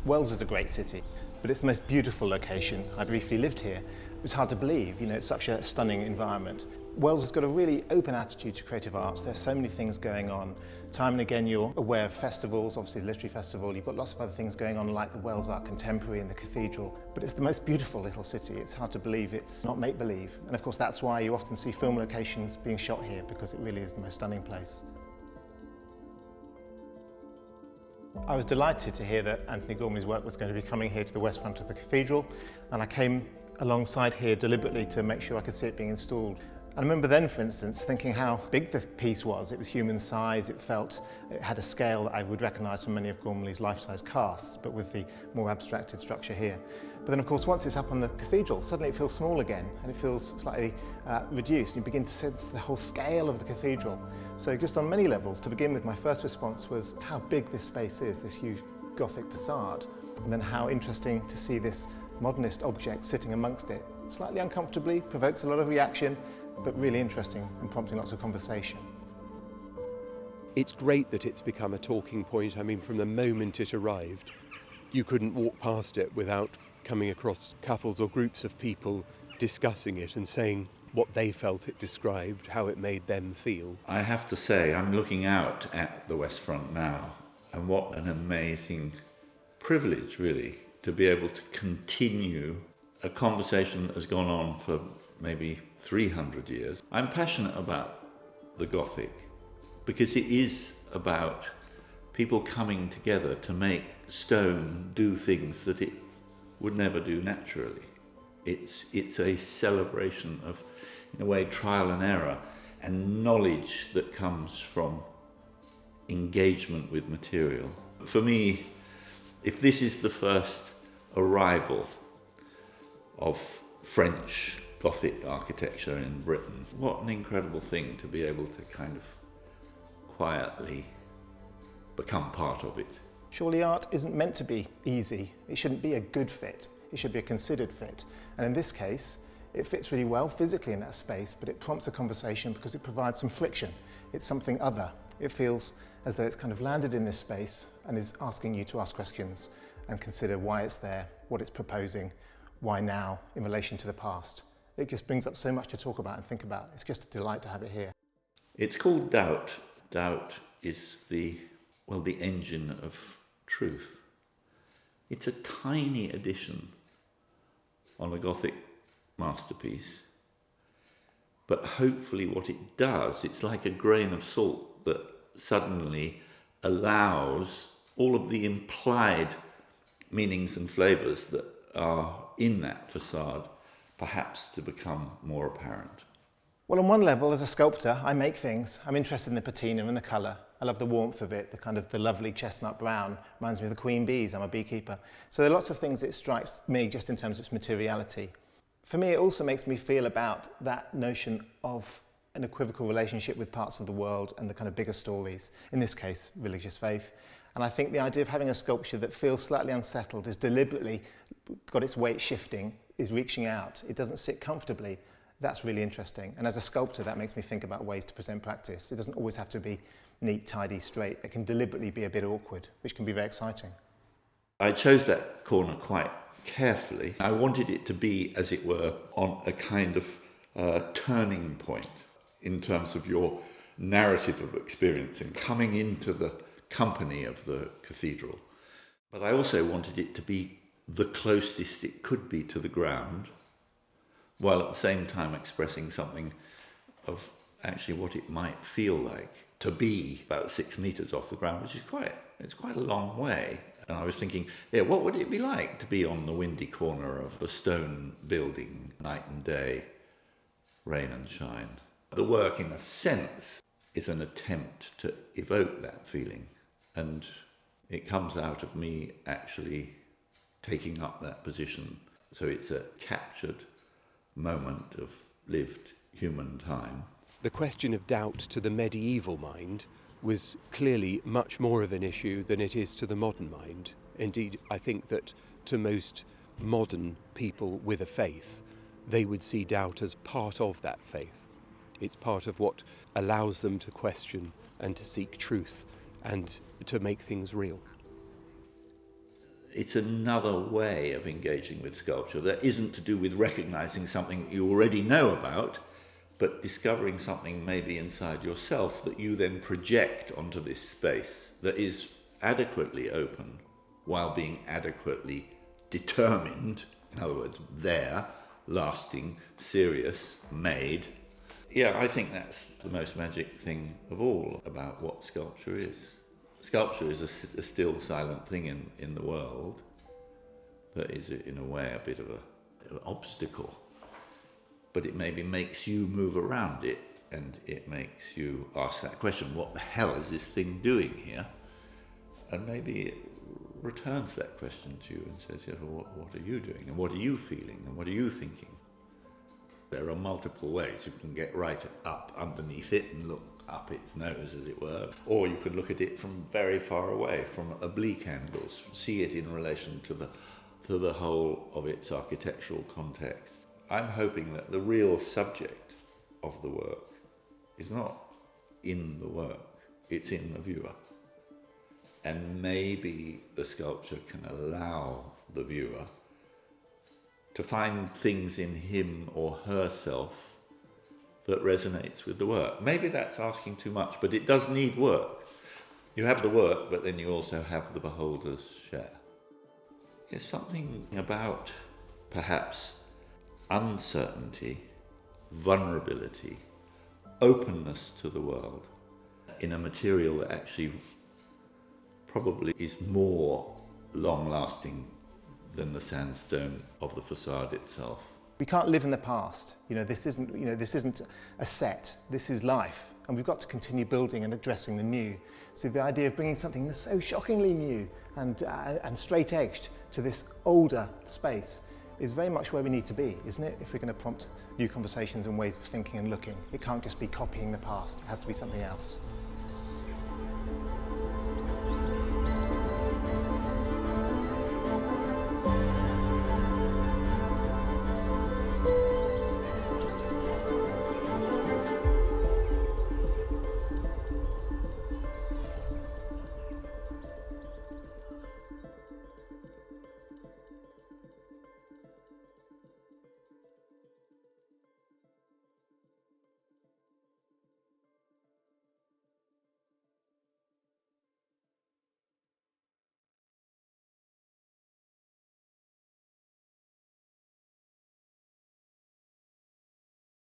Wells is a great city, but it's the most beautiful location. I briefly lived here. It was hard to believe, it's such a stunning environment. Wells has got a really open attitude to creative arts. There's so many things going on. Time and again you're aware of festivals, obviously the Literary Festival. You've got lots of other things going on like the Wells Art Contemporary and the Cathedral. But it's the most beautiful little city. It's hard to believe it's not make-believe. And of course that's why you often see film locations being shot here, because it really is the most stunning place. I was delighted to hear that Antony Gormley's work was going to be coming here to the west front of the cathedral, and I came alongside here deliberately to make sure I could see it being installed. I remember then, for instance, thinking how big the piece was. It was human size, it had a scale that I would recognise from many of Gormley's life-size casts, but with the more abstracted structure here. But then, of course, once it's up on the cathedral, suddenly it feels small again, and it feels slightly reduced. You begin to sense the whole scale of the cathedral. So just on many levels, to begin with, my first response was how big this space is, this huge Gothic facade, and then how interesting to see this modernist object sitting amongst it. Slightly uncomfortably, provokes a lot of reaction, but really interesting and prompting lots of conversation. It's great that it's become a talking point. I mean, from the moment it arrived, you couldn't walk past it without coming across couples or groups of people discussing it and saying what they felt it described, how it made them feel. I have to say, I'm looking out at the West Front now, and what an amazing privilege, really, to be able to continue a conversation that has gone on for maybe 300 years. I'm passionate about the Gothic because it is about people coming together to make stone do things that it would never do naturally. It's a celebration of, in a way, trial and error and knowledge that comes from engagement with material. For me, if this is the first arrival of French Gothic architecture in Britain, what an incredible thing to be able to kind of quietly become part of it. Surely art isn't meant to be easy. It shouldn't be a good fit. It should be a considered fit. And in this case, it fits really well physically in that space, but it prompts a conversation because it provides some friction. It's something other. It feels as though it's kind of landed in this space and is asking you to ask questions and consider why it's there, what it's proposing, why now in relation to the past. It just brings up so much to talk about and think about. It's just a delight to have it here. It's called doubt. Doubt is the engine of truth. It's a tiny addition on a Gothic masterpiece, but hopefully what it does, it's like a grain of salt that suddenly allows all of the implied meanings and flavours that are in that facade perhaps to become more apparent. Well, on one level, as a sculptor, I make things. I'm interested in the patina and the colour. I love the warmth of it, the lovely chestnut brown. Reminds me of the queen bees. I'm a beekeeper. So there are lots of things that strikes me just in terms of its materiality. For me, it also makes me feel about that notion of an equivocal relationship with parts of the world and the kind of bigger stories, in this case, religious faith. And I think the idea of having a sculpture that feels slightly unsettled, is deliberately got its weight shifting, is reaching out. It doesn't sit comfortably. That's really interesting. And as a sculptor, that makes me think about ways to present practice. It doesn't always have to be neat, tidy, straight. It can deliberately be a bit awkward, which can be very exciting. I chose that corner quite carefully. I wanted it to be, as it were, on a kind of turning point in terms of your narrative of experience and coming into the company of the cathedral. But I also wanted it to be the closest it could be to the ground, while at the same time expressing something of actually what it might feel like to be about 6 meters off the ground, which is quite a long way. And I was thinking, what would it be like to be on the windy corner of a stone building, night and day, rain and shine? The work, in a sense, is an attempt to evoke that feeling, and it comes out of me actually taking up that position. So it's a captured moment of lived human time. The question of doubt to the medieval mind was clearly much more of an issue than it is to the modern mind. Indeed, I think that to most modern people with a faith, they would see doubt as part of that faith. It's part of what allows them to question and to seek truth and to make things real. It's another way of engaging with sculpture that isn't to do with recognizing something that you already know about, but discovering something maybe inside yourself that you then project onto this space that is adequately open while being adequately determined. In other words, there, lasting, serious, made. Yeah, I think that's the most magic thing of all about what sculpture is. Sculpture is a still, silent thing in the world that is, in a way, a bit of an obstacle. But it maybe makes you move around it, and it makes you ask that question, what the hell is this thing doing here? And maybe it returns that question to you and says, yeah, well, what are you doing? And what are you feeling? And what are you thinking? There are multiple ways. You can get right up underneath it and look up its nose, as it were, or you can look at it from very far away, from oblique angles, see it in relation to the whole of its architectural context. I'm hoping that the real subject of the work is not in the work, it's in the viewer. And maybe the sculpture can allow the viewer to find things in him or herself that resonates with the work. Maybe that's asking too much, but it does need work. You have the work, but then you also have the beholder's share. There's something about, perhaps, uncertainty, vulnerability, openness to the world in a material that actually probably is more long-lasting than the sandstone of the facade itself. We can't live in the past. This isn't a set. This is life, and we've got to continue building and addressing the new. So the idea of bringing something that's so shockingly new and straight-edged to this older space is very much where we need to be, isn't it? If we're going to prompt new conversations and ways of thinking and looking, it can't just be copying the past. It has to be something else.